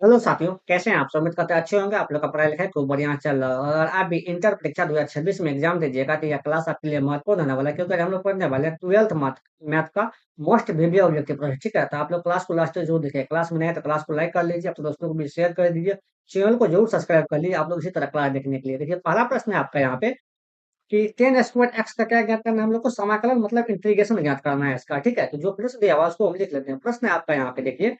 Hello साथियों, कैसे हैं आप सब? उम्मीद करते हैं अच्छे होंगे। आप लोग का पढ़ाई लिखाई खूब बढ़िया चल रहा है और आप भी इंटर परीक्षा 2026 में एग्जाम दीजिएगा तो यह क्लास आपके लिए महत्वपूर्ण होने वाला है, क्योंकि हम लोग पढ़ने वाले हैं ट्वेल्थ मैथ मैथ का मोस्ट वीडियो ऑब्जेक्टिव प्रश्न। ठीक है, तो आप लोग क्लास को लास्ट तक जरूर देखिए। क्लास में नए हैं तो क्लास को लाइक कर लीजिए, अपने दोस्तों को भी शेयर कर दीजिए। चैनल को जरूर सब्सक्राइब कर लीजिए आप लोग इसी तरह क्लास देखने के लिए। देखिए, पहला प्रश्न है आपका यहाँ पे कि टेन स्क्वायर एक्स का क्या ज्ञात करना है हम लोग को? समाकलन मतलब इंटीग्रेशन ज्ञात करना है इसका। ठीक है, तो जो प्रश्न दिया हुआ है उसको हम लिख लेते हैं। प्रश्न है आपका यहाँ पे, देखिए।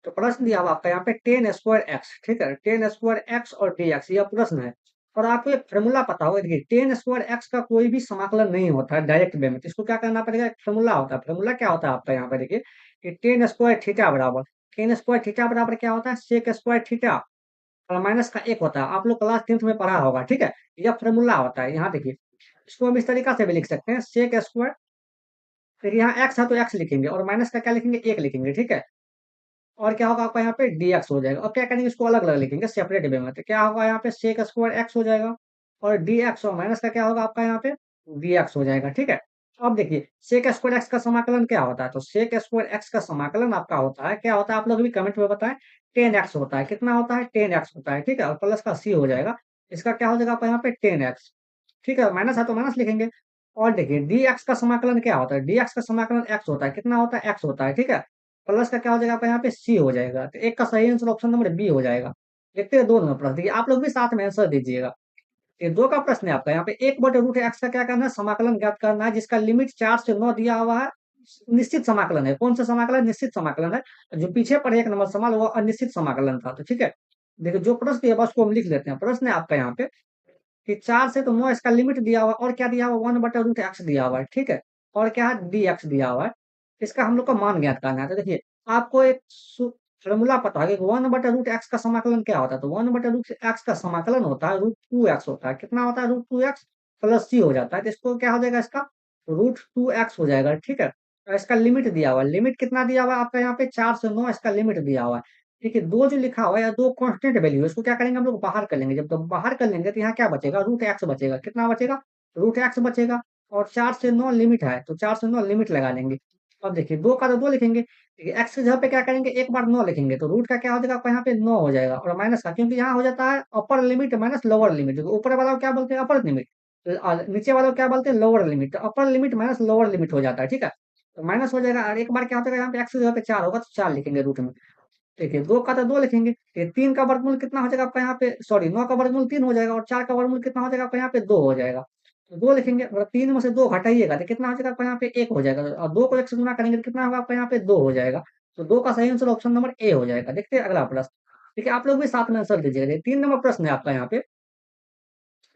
तो प्रश्न दिया हुआ आपका यहाँ पे टेन स्क्वायर एक्स। ठीक है, टेन स्क्वायर एक्स और डी एक्स, यह प्रश्न है। और आपको एक फॉर्मूला पता होगा। देखिए, टेन स्क्वायर एक्स का कोई भी समाकलन नहीं होता है डायरेक्ट वे में, तो इसको क्या करना पड़ेगा? एक फॉर्मूला होता है। फॉर्मूला क्या होता है आपका यहाँ पे, देखिए कि टेन स्क्वायर थीटा बराबर, टेन स्क्वायर थीटा बराबर क्या होता है? सेक स्क्वायर थीटा और माइनस का एक होता है। आप लोग क्लास 10th में पढ़ा होगा। ठीक है, यह फॉर्मूला होता है। यहाँ देखिए, इसको हम इस तरीका से भी लिख सकते हैं, सेक स्क्वायर, फिर यहाँ एक्स है तो एक्स लिखेंगे और माइनस का क्या लिखेंगे? एक लिखेंगे। ठीक है, और क्या होगा आपका यहाँ पे? dx हो जाएगा। और क्या करेंगे? इसको अलग अलग लिखेंगे सेपरेट वे में। तो क्या होगा यहाँ पे? सेक स्क्वायर एक्स हो जाएगा और dx और माइनस का क्या होगा आपका यहाँ पे? dx हो जाएगा। ठीक है, अब देखिए, सेक स्क्वायर एक्स का समाकलन क्या होता है? तो सेक स्क्वायर एक्स का समाकलन आपका होता है, क्या होता है? आप लोग भी कमेंट में बताएं। टेन एक्स होता है। कितना होता है? टेन एक्स होता है। ठीक है, और प्लस का सी हो जाएगा। इसका क्या हो जाएगा आपका यहाँ पे? Ten x. ठीक है, माइनस है तो माइनस लिखेंगे। और देखिए, dx का समाकलन क्या होता है? dx का समाकलन x होता है। कितना होता है? x होता है। ठीक है, प्लस का क्या हो जाएगा आपका यहाँ पे? सी हो जाएगा। तो एक का सही आंसर ऑप्शन नंबर बी हो जाएगा। देखते हैं दो नंबर प्रश्न। देखिए, आप लोग भी साथ में आंसर दीजिएगा। ये दो का प्रश्न है आपका यहाँ पे, एक बटे रूट एक्स का क्या करना है? समाकलन ज्ञात करना है, जिसका लिमिट 4 से 9 दिया हुआ है। निश्चित समाकलन है। कौन सा समाकलन? निश्चित समाकलन है। जो पीछे पर एक नंबर सवाल वो अनिश्चित समाकलन था। तो ठीक है, देखिए जो प्रश्न दिया हुआ उसको हम लिख लेते हैं। प्रश्न है आपका यहाँ पे कि 4 से 9 इसका लिमिट दिया हुआ, और क्या दिया हुआ? 1/√x दिया हुआ है। ठीक है, और क्या है? dx दिया हुआ है। इसका हम लोग का मान ज्ञात करना है। तो देखिए, आपको एक फॉर्मूला पता है कि 1/√x का समाकलन क्या होता है? तो 1/√x का समाकलन होता है √2x होता है। कितना होता है? √2x प्लस सी हो जाता है। तो इसको क्या हो जाएगा? इसका √2x हो जाएगा। ठीक है, और इसका लिमिट दिया हुआ है। लिमिट कितना दिया हुआ है आपका यहाँ पे? 4 से 9 इसका लिमिट दिया हुआ है। देखिए, दो जो लिखा हुआ है या दो कांस्टेंट वैल्यू है, इसको क्या करेंगे हम लोग? बाहर कर लेंगे। जब तो बाहर कर लेंगे तो यहाँ क्या बचेगा? रूट एक्स बचेगा। कितना बचेगा? रूट एक्स बचेगा। और 4 से 9 लिमिट है तो 4 से 9 लिमिट लगा लेंगे। अब देखिए, दो का तो दो लिखेंगे। देखिए, एक्स की जगह पे क्या करेंगे? एक बार 9 लिखेंगे तो रूट का क्या हो जाएगा आपका यहाँ पे? 9 हो जाएगा। और माइनस का, क्योंकि यहाँ हो जाता है upper limit minus lower limit. ऊपर वाला को क्या बोलते हैं? Upper limit. नीचे वाला को क्या बोलते हैं? Lower limit. तो upper limit minus lower limit हो जाता है। ठीक है, तो माइनस हो जाएगा। और एक बार क्या हो जाएगा यहाँ पे? एक्स की जगह पे 4 होगा तो 4 लिखेंगे रूट में। देखिए, दो का तो दो लिखेंगे। ये तीन का वर्गमूल कितना हो जाएगा आपका यहाँ पे? सॉरी, 9 का वर्गमूल 3 हो जाएगा और 4 का वर्गमूल कितना हो जाएगा आपका यहाँ पे? 2 हो जाएगा। तो दो लिखेंगे और 3 में से 2 घटाइएगा तो कितना हो जाएगा आपका यहाँ पे? 1 हो जाएगा। और 2 को 1 से गुना करेंगे तो कितना होगा आपका यहाँ पे? 2 हो जाएगा। तो 2 का सही आंसर ऑप्शन नंबर ए हो जाएगा। देखते हैं अगला प्रश्न। देखिए, आप लोग भी साथ में आंसर दीजिएगा। 3 नंबर प्रश्न है आपका यहाँ पे।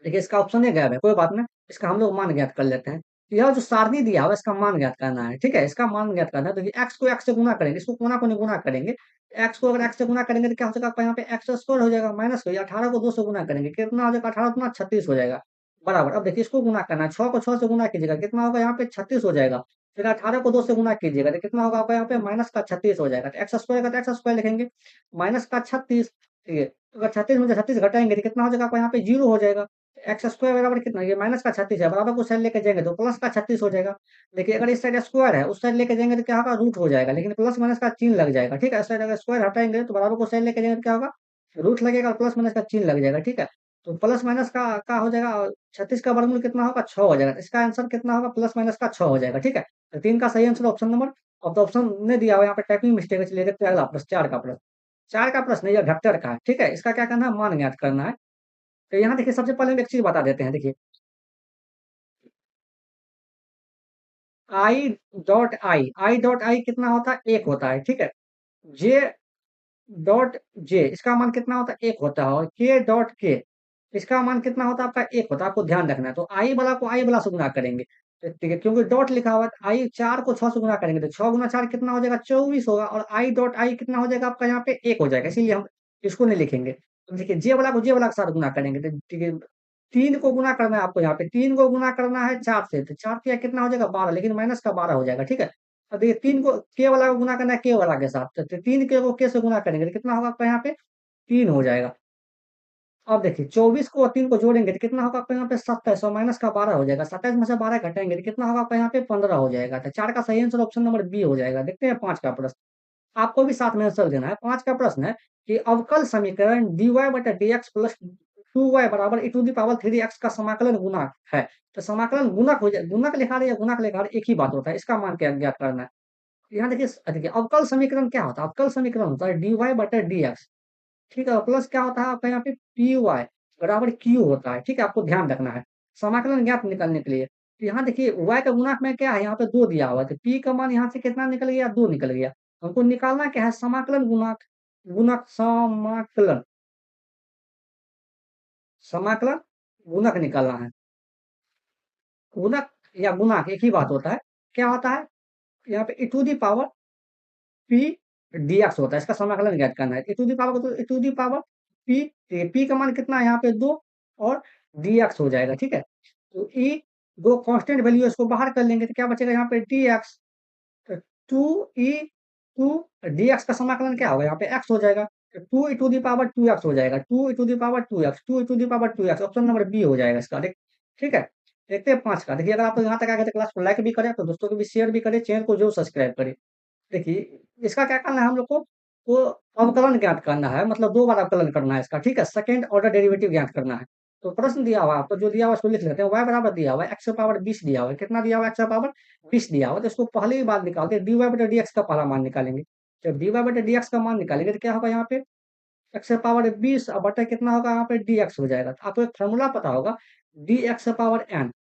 देखिए, इसका ऑप्शन ए गायब है, कोई बात नहीं, इसका हम लोग मान ज्ञात कर लेते हैं। तो यह जो सारणी दिया हुआ है इसका मान ज्ञात करना है। ठीक है, इसका मान ज्ञात करना है। तो एक्स को एक्स से गुना करेंगे, इसको कोना को नहीं गुना करेंगे। एक्स को अगर एक्स से गुना करेंगे तो क्या हो जाएगा आपका यहाँ पे? एक्स स्क्वायर हो जाएगा। माइनस हो, 18 को 2 से गुना करेंगे कितना हो जाएगा? 18 गुना 36 हो जाएगा। बराबर। अब देखिए, इसको गुना करना है। 6 को 6 से गुना कीजिएगा, कितना होगा यहाँ पे? 36 हो जाएगा। फिर 18 को 2 से गुना कीजिएगा तो कितना होगा आपका यहाँ पे? माइनस का 36 हो जाएगा। तो एक्स स्क्वायर का तो एक्स स्क्वायर लिखेंगे, माइनस का 36। ठीक है, अगर 36 में से 36 घटाएंगे तो कितना हो जाएगा आपका यहाँ पे? 0 हो जाएगा। एक्स स्क्वायर बराबर कितना? ये माइनस का 36 है, बराबर को साइड लेके जाएंगे तो प्लस का 36 हो जाएगा। देखिए, अगर इस साइड स्क्वायर है उस साइड लेके जाएंगे तो क्या होगा? रूट हो जाएगा, लेकिन प्लस माइनस का चिन्ह लग जाएगा। ठीक है, इस साइड अगर स्क्वायर हटाएंगे तो बराबर को साइड लेके जाएंगे तो क्या होगा? रूट लगेगा और प्लस माइनस का चिन्ह लग जाएगा। ठीक है, तो प्लस माइनस का हो जाएगा। 36 का वर्गमूल कितना होगा? 6 हो जाएगा। इसका आंसर कितना होगा? प्लस माइनस का 6 हो जाएगा। ठीक है, तो 3 का सही आंसर ऑप्शन नंबर। अब तो ऑप्शन नहीं दिया हुआ यहाँ पे, टाइपिंग मिस्टेक है। चलिए देखते हैं अगला प्रश्न, 4 का प्रश्न। 4 का प्रश्न ये वेक्टर का है। ठीक है, इसका क्या करना है? मान ज्ञात करना है। तो यहाँ देखिए, सबसे पहले हम एक चीज बता देते हैं। देखिए, आई डॉट आई कितना होता है? एक होता है। ठीक है, जे डॉट जे इसका मान कितना होता है? एक होता है। और के डॉट के इसका मान कितना होता है आपका? एक होता है। आपको ध्यान रखना है। तो आई वाला को आई वाला से गुना करेंगे। तो ठीक है, क्योंकि डॉट लिखा हुआ है। आई 4 को 6 से गुना करेंगे तो 6 गुना 4 कितना हो जाएगा? 24 होगा। और आई डॉट आई कितना हो जाएगा आपका यहाँ पे? एक हो जाएगा, इसीलिए हम इसको नहीं लिखेंगे। तो देखिए, जे वाला को जे वाला के साथ गुना करेंगे तो ठीक है, 3 को गुना करना है आपको। यहाँ पे 3 को गुना करना है 4 से, तो 4 किया कितना हो जाएगा? 12, लेकिन माइनस का 12 हो जाएगा। ठीक है, अब देखिए, 3 को के वाला को गुना करना है के वाला के साथ, तो 3 के को के से गुना करेंगे तो कितना होगा आपका यहाँ पे? 3 हो जाएगा। अब देखिए, 24 को और 3 को जोड़ेंगे तो कितना होगा आपका यहाँ पे? 27, और माइनस का 12 हो जाएगा। 27 में से 12 घटाएंगे तो कितना होगा आपका यहाँ पे? 15 हो जाएगा। तो 4 का सही आंसर ऑप्शन नंबर बी हो जाएगा। देखते हैं 5 का प्रश्न। आपको भी साथ में आंसर देना है। 5 का प्रश्न है कि अवकल समीकरण dy बटा dx प्लस 2y बराबर e to the power 3x का समाकलन गुणक है। तो समाकलन गुणक हो जाए, गुणक लिखा रहे या गुणक लिखा रहे एक ही बात होता है, इसका मान क्या ज्ञात करना है। यहाँ देखिए देखिए अवकल समीकरण क्या होता है? अवकल समीकरण होता है dy बटा dx, ठीक है? प्लस क्या होता है आपका यहाँ पे py बराबर q होता है, ठीक है? आपको ध्यान रखना है समाकलन ज्ञात निकालने के लिए। तो यहाँ देखिए y का गुणक में क्या है, यहाँ पे 2 दिया हुआ है, तो p का मान यहाँ से कितना निकल गया? 2 निकल गया। हमको निकालना क्या है? समाकलन गुणक, गुणक समाकलन, समाकलन गुणक निकालना है। गुणक या गुणक एक ही बात होता है। क्या होता है? यहाँ पे e to the power p dx होता है, इसका समाकलन ज्ञात करना है। e टू द पावर तो e to the power p, p का मान कितना है यहाँ पे? 2 और dx हो जाएगा, ठीक है? तो e, दो कांस्टेंट वैल्यू है, इसको बाहर कर लेंगे तो क्या बचेगा यहाँ पे? dx। तो 2e 2 dx का समाकलन क्या होगा? यहाँ पे x हो जाएगा। तो 2 e to the power 2x हो जाएगा, 2 e to the power 2x, 2 e to the power 2x, option number B हो जाएगा इसका। ठीक है? देखते हैं 5 का। देखिए अगर आप यहाँ तक आ गए तो क्लास को लाइक भी करें, तो दोस्तों को भी शेयर भी करें, चैनल को जरूर सब्सक्राइब करें। देखिए, इसका क्या करना है हम लोग को? वो अवकलन ज्ञात करना है, मतलब 2 बार अवकलन करना है इसका, ठीक है? सेकंड ऑर्डर डेरिवेटिव ज्ञात करना है। तो प्रश्न दिया हुआ है आपको, जो दिया हुआ है उसको लिख लेते हैं। y बराबर दिया हुआ है x पावर 20 दिया हुआ है। कितना दिया हुआ है? x पावर 20 दिया हुआ है। तो इसको पहले ही बात निकालते हैं, dy बटा dx का पहला मान निकालेंगे। जब dy बटा dx का मान निकालेंगे तो क्या होगा यहाँ पे? x पावर 20 और बटा कितना होगा यहाँ पे? dx हो जाएगा। तो आपको एक फॉर्मूला पता होगा, dx पावर n।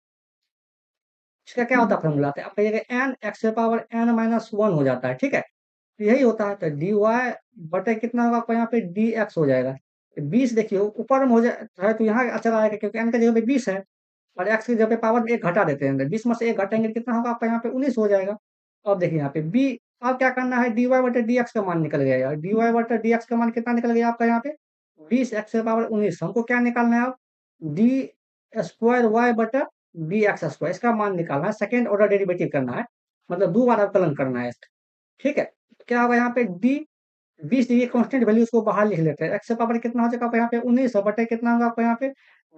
इसका क्या होता है फॉर्मूला? तो आप कहिएगा n x power n minus 1 हो जाता है, ठीक है? तो यही होता है। तो dy बटे कितना होगा आपका यहाँ पे? dx हो जाएगा। 20 देखिए ऊपर में हो जाए तो यहाँ चला आएगा, क्योंकि n की जगह पे 20 है और x की जगह पे पावर में 1 घटा देते हैं। 20 में से 1 घटाएंगे तो कितना होगा आपका यहाँ पे? 19 हो जाएगा। अब देखिए यहाँ पे b, अब क्या करना है? dy बटे dx का मान निकल गया यार। dy बटे dx का मान कितना निकल गया आपका यहाँ पे? 20 x पावर 19। हमको क्या निकालना है अब? डी स्क्वायर वाई बटा डी एक्स स्क्वायर, इसका मान निकालना है। सेकेंड ऑर्डर डेरिवेटिव करना है, मतलब 2 बार अवकलन करना है इसका, ठीक है? क्या होगा यहाँ पे? डी 20 डी कांस्टेंट वैल्यू, उसको बाहर लिख लेते हैं। एक्स पावर कितना हो जाएगा आपका यहाँ पे? 19 बटे कितना होगा आपका यहाँ पे?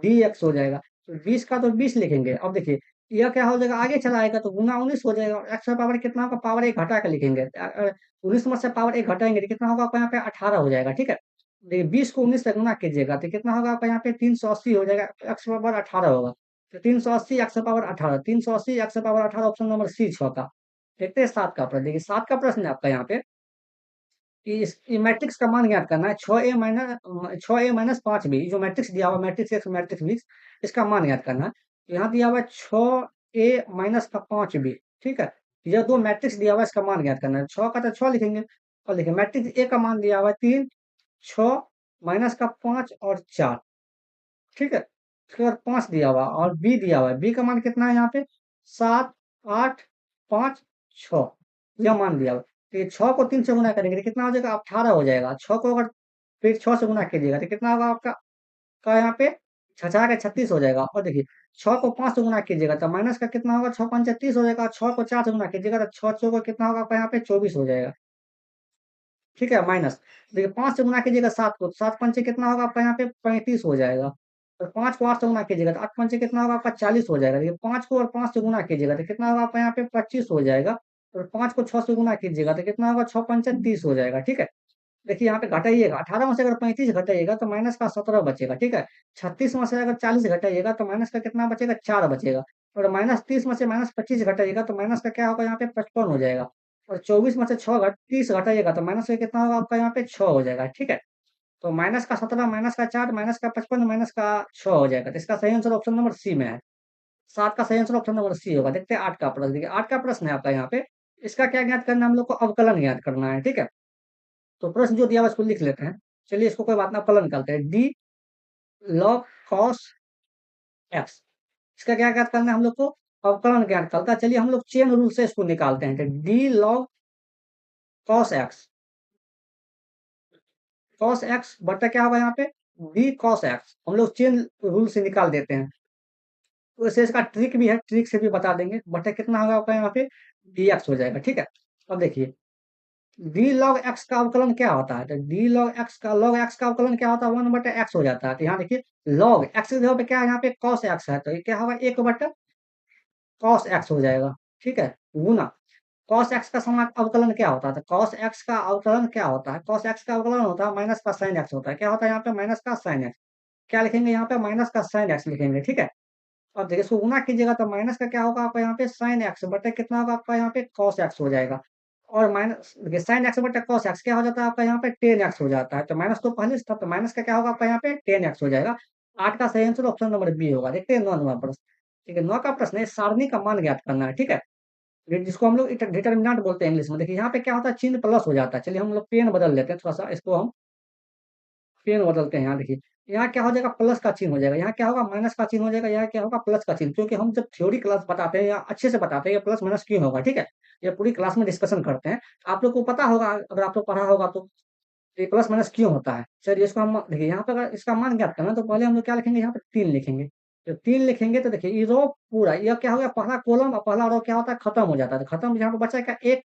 डी एक्स हो जाएगा। तो 20 का तो 20 लिखेंगे। अब देखिए यह क्या हो जाएगा? आगे चला आएगा तो गुना 19 हो जाएगा। एक्स पावर कितना होगा? पावर 1 घटा के लिखेंगे। 19 में से पावर 1 घटाएंगे तो कितना होगा आपका यहाँ पे? 18 हो जाएगा, ठीक है? देखिए 20 को 19 से गुना कीजिएगा तो कितना होगा आपका यहाँ पे? 380 हो जाएगा। एक्स पावर 18 होगा। तो 380 x power 18, 380 x power 18, option number C 6 का। देखते हैं 7 का प्रश्न। देखिए 7 का प्रश्न है आपका यहाँ पे कि ये मैट्रिक्स का मान ज्ञात करना है। 6a माइनस 5b, जो मैट्रिक्स दिया हुआ मैट्रिक्स एक्स मैट्रिक्स बी, इसका मान ज्ञात करना है। तो यहाँ दिया हुआ है 6a माइनस का 5b, ठीक है? यह दो मैट्रिक्स दिया हुआ है, इसका मान ज्ञात करना है। 6 का तो 6 लिखेंगे। और देखिए मैट्रिक्स ए का मान दिया हुआ है 3, 6 माइनस का 5 और 4, ठीक है? उसके बाद 5 दिया हुआ और बी दिया हुआ है। बी का मान कितना है यहाँ पे? 7, 8, 5, 6, यह मान दिया हुआ है। तो ये 6 को 3 से गुना करेंगे तो कितना हो जाएगा? 18 हो जाएगा। 6 को अगर फिर 6 से गुना कीजिएगा तो कितना होगा आपका? यहाँ पे 6 के 36 हो जाएगा। और देखिए 6 को 5 से गुना कीजिएगा तो माइनस का कितना होगा? 6 5 30 हो जाएगा। 6 को 4 से गुना कीजिएगा तो 6 चौको कितना होगा आपका यहाँ पे? 24 हो जाएगा, ठीक है? माइनस देखिए 5 से गुना कीजिएगा 7 को, 7 पंचे कितना होगा आपका यहाँ पे? 35 हो जाएगा। और 5 को 8 से गुना कीजिएगा तो 8 पंचे कितना होगा आपका? 40 हो जाएगा। देखिए 5 को और 5 से गुना कीजिएगा तो कितना होगा आपका यहाँ पे? 25 हो जाएगा। और 5 को 6 से गुना कीजिएगा तो कितना होगा? 6 पंचे 30 हो जाएगा, ठीक है? देखिए यहाँ पे घटाइएगा, 18 में से अगर 35 घटाइएगा तो माइनस का 17 बचेगा, ठीक है? 36 में से अगर 40 घटाइएगा तो माइनस का कितना बचेगा? 4 बचेगा। और माइनस 30 में से माइनस 25 घटाइएगा तो माइनस का क्या होगा यहाँ पे? 55 हो जाएगा। और 24 में से 30 घटाइएगा तो माइनस का कितना होगा आपका यहाँ पे? 6 हो जाएगा, ठीक है? तो माइनस का 17, माइनस का 4, माइनस का 55, माइनस का 6 हो जाएगा। तो इसका सही आंसर ऑप्शन नंबर सी में है। 7 का सही आंसर ऑप्शन नंबर सी होगा। देखते हैं 8 का प्रश्न। देखिए 8 का प्रश्न है आपका यहाँ पे, इसका क्या ज्ञात करना है? हम लोग को अवकलन ज्ञात करना है, ठीक है? तो प्रश्न जो दिया हुआ है उसको लिख लेते हैं। चलिए इसको कोई बात ना, अवकलन निकालते हैं। डी लॉग कॉस एक्स, इसका क्या ज्ञात करना है हम लोग को? अवकलन ज्ञात करता है। चलिए हम लोग चेन रूल से इसको निकालते हैं। तो D log cos x, cos x बटा क्या होगा यहाँ पे? डी कॉस एक्स, हम लोग चेन रूल से निकाल देते हैं। तो वैसे इसका ट्रिक भी है, ट्रिक से भी बता देंगे। बटा कितना होगा आपका यहाँ पे? डी एक्स हो जाएगा, ठीक है? अब देखिए डी लॉग एक्स का अवकलन क्या होता है? तो डी लॉग एक्स का अवकलन क्या होता है? 1 बटा एक्स हो जाता है। तो यहाँ देखिए लॉग एक्स की जगह पे क्या है? यहाँ पे कॉस एक्स है, तो ये क्या होगा? 1 बटा कॉस एक्स हो जाएगा, ठीक है? गुना कॉस एक्स का समान अवकलन क्या होता है? तो कॉस एक्स का अवकलन क्या होता है? कॉस एक्स का अवकलन होता है माइनस का साइन एक्स होता है। क्या होता है यहाँ पे? माइनस का साइन एक्स। क्या लिखेंगे यहाँ पे? माइनस का साइन एक्स लिखेंगे, ठीक है। अब देखिए इसको गुना कीजिएगा तो माइनस का क्या होगा आपका यहाँ पे? साइन एक्स बटे कितना होगा आपका यहाँ पे? कॉस एक्स हो जाएगा। और माइनस देखिए साइन एक्स बटे कॉस एक्स क्या हो जाता है आपका यहाँ पे? टेन एक्स हो जाता है। तो माइनस तो पहले से था, तो माइनस का क्या होगा आपका यहाँ पे? टेन एक्स हो जाएगा। 8 का सही आंसर ऑप्शन नंबर बी होगा। देखते हैं 9वां प्रश्न। ठीक है, 9 का प्रश्न है सारणी का मान ज्ञात करना है, ठीक है। जिसको हम लोग डिटर्मिनेंट बोलते हैं इंग्लिश में। देखिए यहाँ पे क्या होता है? चिन्ह प्लस हो जाता है। चलिए हम लोग पेन बदल लेते हैं थोड़ा सा, इसको हम पेन बदलते हैं। यहाँ देखिए, यहाँ क्या हो जाएगा? प्लस का चिन्ह हो जाएगा। यहाँ क्या होगा? माइनस का चिन्ह हो जाएगा। यहाँ क्या होगा? प्लस का चिन्ह। क्योंकि हम जब थ्योरी क्लास बताते हैं या अच्छे से बताते हैं ये प्लस माइनस क्यों होगा, ठीक है। ये पूरी क्लास में डिस्कशन करते हैं। आप लोग को पता होगा, अगर आप लोग पढ़ा होगा तो ये प्लस माइनस क्यों होता है। चलिए इसको हम देखिए, यहाँ पे अगर इसका मान ज्ञात करना है, तो पहले हम लोग क्या लिखेंगे? यहाँ पे 3 लिखेंगे। तो 3 लिखेंगे तो देखिए ये रो पूरा, यह क्या हो गया? पहला कॉलम और पहला रो क्या होता है? खत्म हो जाता है। तो खत्म यहाँ पे बचा क्या? एक,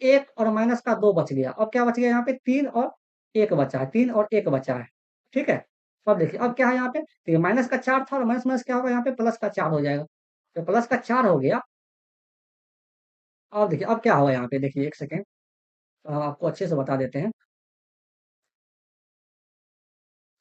एक और माइनस का 2 बच गया। अब क्या बच गया यहाँ पे? 3 और 1 बचा है। 3 और 1 बचा है, ठीक है। अब देखिए अब क्या है यहाँ पे? देखिए माइनस का 4 था और माइनस माइनस क्या होगा यहाँ पे? प्लस का 4 हो जाएगा। तो प्लस का 4 हो गया। अब देखिए अब क्या होगा यहाँ पे? देखिए 1 सेकंड, आपको अच्छे से बता देते हैं।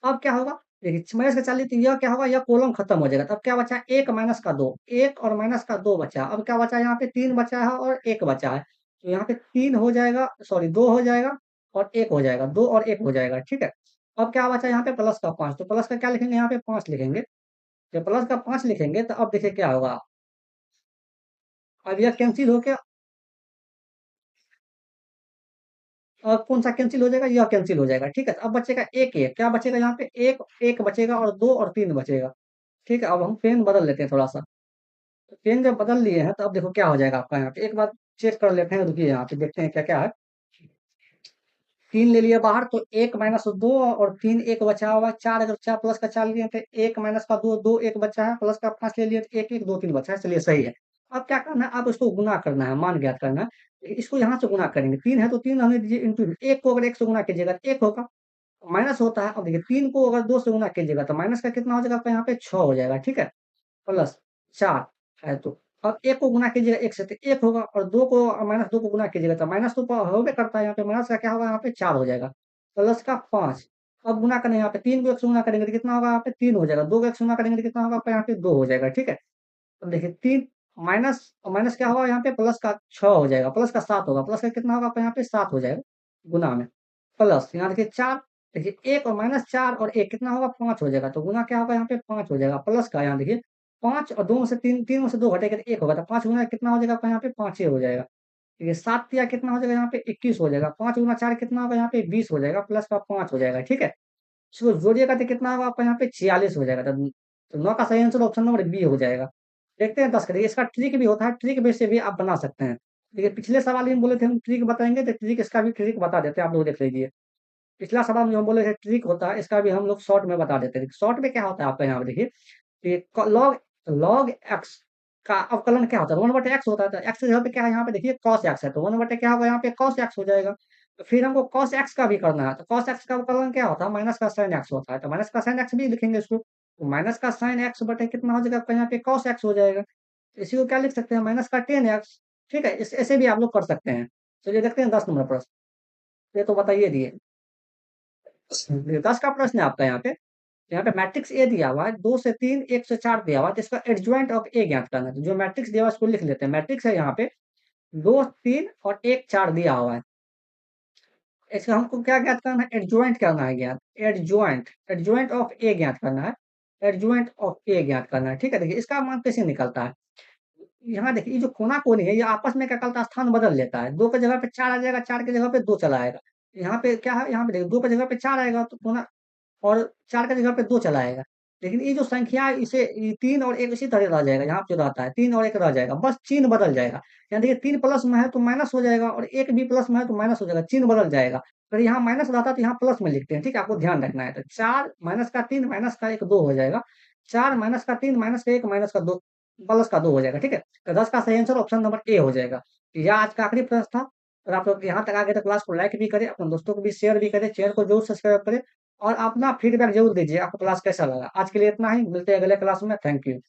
अब क्या होगा? देखिए माइनस का 40, तो यह क्या होगा? यह कॉलम खत्म हो जाएगा। तब क्या बचा? 1 माइनस का 2, 1 और माइनस का 2 बचा। अब क्या बचा यहाँ पे? 3 बचा है और 1 बचा है। तो यहाँ पे 3 हो जाएगा, सॉरी 2 हो जाएगा और 1 हो जाएगा। 2 और 1 हो जाएगा, ठीक है। अब क्या बचा यहाँ पे? प्लस का 5। तो प्लस का क्या लिखेंगे यहाँ पे? 5 लिखेंगे। जब प्लस का 5 लिखेंगे तो अब देखिए क्या होगा? अब यह कैंसिल होके कौन सा कैंसिल हो जाएगा? यह कैंसिल हो जाएगा, ठीक है। तो अब बचेगा 1 1। क्या बचेगा यहाँ पे? 1 1 बचेगा और 2 और 3 बचेगा, ठीक है। अब हम पेन बदल लेते हैं थोड़ा सा। तो पेन जब बदल लिए हैं तो अब देखो क्या हो जाएगा आपका यहाँ पे। एक बार चेक कर लेते हैं, रुकिए यहाँ पे देखते हैं क्या क्या है। 3 ले लिए बाहर तो 1 माइनस 2 और 3 1 बचा हुआ है। 4 अगर 4 प्लस का 4 लिए थे, 1 माइनस का 2 2 1 बचा है। प्लस का 5 ले लिए तो 1 1 2 3 बचा है। चलिए सही है। अब क्या करना है? अब इसको गुना करना है, मान ज्ञात करना है। इसको यहाँ से गुना करेंगे। 3 है तो 3 रहने दीजिए, इंटू 1 को अगर 1 से गुना कीजिएगा तो 1 होगा। माइनस होता है। अब देखिए 3 को अगर 2 से गुना कीजिएगा तो माइनस का कितना हो जाएगा आपका यहाँ पे? 6 हो जाएगा, ठीक है। प्लस 4 है तो अब 1 को गुना कीजिएगा 1 से तो 1 होगा, और 2 को माइनस 2 को गुना कीजिएगा तो माइनस तो होबे करता है। यहाँ पे माइनस का क्या होगा? यहाँ पे 4 हो जाएगा। प्लस का 5। अब गुना करना है, यहाँ पे 3 को 1 से गुना करेंगे तो कितना होगा? यहाँ पे 3 हो जाएगा। 2 को 1 से गुना करेंगे तो कितना होगा आपका? यहाँ पे 2 हो जाएगा, ठीक है। अब देखिए 3 माइनस माइनस क्या होगा यहाँ पे? प्लस का 6 हो जाएगा। प्लस का 7 होगा। प्लस का कितना होगा आपका? यहाँ पे 7 हो जाएगा गुना में। प्लस यहाँ देखिए 4, देखिए 1 और माइनस 4 और 1 कितना होगा? 5 हो जाएगा। तो गुना क्या होगा? यहाँ पे 5 हो जाएगा। प्लस का यहाँ देखिए 5 और 2 में से 3, 3 में से 2 घटेगा तो 1 होगा। तो 5 गुना कितना हो जाएगा आपका? यहाँ पे 5 ही हो जाएगा। ठीक है, 7 या कितना हो जाएगा यहाँ पे? 21 हो जाएगा। 5 गुना 4 कितना होगा? यहाँ पे 20 हो जाएगा। प्लस का 5 हो जाएगा, ठीक है। इसको जोड़िएगा तो कितना होगा आपका? यहाँ पे 46 हो जाएगा। तो 9 का सही आंसर ऑप्शन नंबर बी हो जाएगा। देखते हैं 10 का। देखिए इसका ट्रिक भी होता है, ट्रिक बेस से भी आप बना सकते हैं। देखिए पिछले सवाल में बोले थे हम ट्रिक बताएंगे, तो ट्रिक इसका भी ट्रिक बता देते हैं, आप लोग देख लीजिए। पिछला सवाल में हम बोले थे ट्रिक होता है, इसका भी हम लोग शॉर्ट में बता देते हैं। शॉर्ट में क्या होता है आपका यहाँ पे देखिए, लॉग लॉग एक्स का अवकलन क्या होता है? 1/x होता है। तो एक्स की जगह पे क्या है यहाँ पे? देखिए कॉस एक्स है, तो 1 बटे क्या होगा? यहाँ पे कॉस एक्स हो जाएगा। तो फिर हमको कॉस एक्स का भी करना है, तो कॉस एक्स का अवकलन क्या होता है? माइनस का साइन एक्स होता है। तो माइनस का साइन एक्स भी लिखेंगे इसको। तो माइनस का साइन एक्स बटे कितना हो जाएगा आपका? यहाँ पे कॉस एक्स हो जाएगा। तो इसी को क्या लिख सकते हैं? माइनस का टेन एक्स, ठीक है। इस ऐसे भी आप लोग कर सकते हैं। चलिए देखते हैं 10 नंबर प्रश्न। ये तो बताइए दिए। 10 का प्रश्न है आपका यहाँ पे मैट्रिक्स ए दिया हुआ है, 2 से 3 1 से 4 दिया हुआ है, तो इसका एडजॉइंट ऑफ ए ज्ञात करना है। तो जो मैट्रिक्स दिया हुआ है उसको लिख लेते हैं। मैट्रिक्स है यहाँ पे 2 3 और 1 4 दिया हुआ है। इसका हमको क्या ज्ञात करना है? एडजॉइंट करना है ज्ञात। एडजॉइंट एडजॉइंट ऑफ ए ज्ञात करना है। एडजॉइंट ऑफ ए ज्ञात करना है, ठीक है। देखिए इसका मान कैसे निकलता है? यहाँ देखिए ये जो कोना कोनी है ये आपस में क्या करता है? स्थान बदल लेता है। 2 की जगह पे 4 आ जाएगा, 4 की जगह पे 2 चला आएगा। यहाँ पे क्या है? यहाँ पे देखिए 2 की जगह पे 4 आएगा तो कोना, और 4 की जगह पे 2 चला आएगा। लेकिन ये जो संख्या है इसे 3 और 1 इसी तरह रह जाएगा। यहाँ पे जो रहता है 3 और 1 रह जाएगा, बस चिन्ह बदल जाएगा। यहाँ देखिए 3 प्लस में है तो माइनस हो जाएगा, और 1 भी प्लस में है तो माइनस हो जाएगा, चिन्ह बदल जाएगा। अगर यहाँ माइनस रहता तो यहाँ प्लस में लिखते हैं, ठीक है। आपको ध्यान रखना है। तो 4 माइनस का 3 माइनस का 1 2 हो जाएगा। 4 माइनस का 3 माइनस का 1 माइनस का 2 प्लस का 2 हो जाएगा, ठीक है। तो 10 का सही आंसर ऑप्शन नंबर ए हो जाएगा। तो यह आज का आखिरी प्रश्न था। और आप लोग यहाँ तक आ गए तो क्लास को लाइक भी करें, अपने दोस्तों को भी शेयर भी करें, चैनल को जरूर सब्सक्राइब करें, और अपना फीडबैक जरूर दीजिए आपको क्लास कैसा लगा। आज के लिए इतना ही, मिलते हैं अगले क्लास में। Thank you.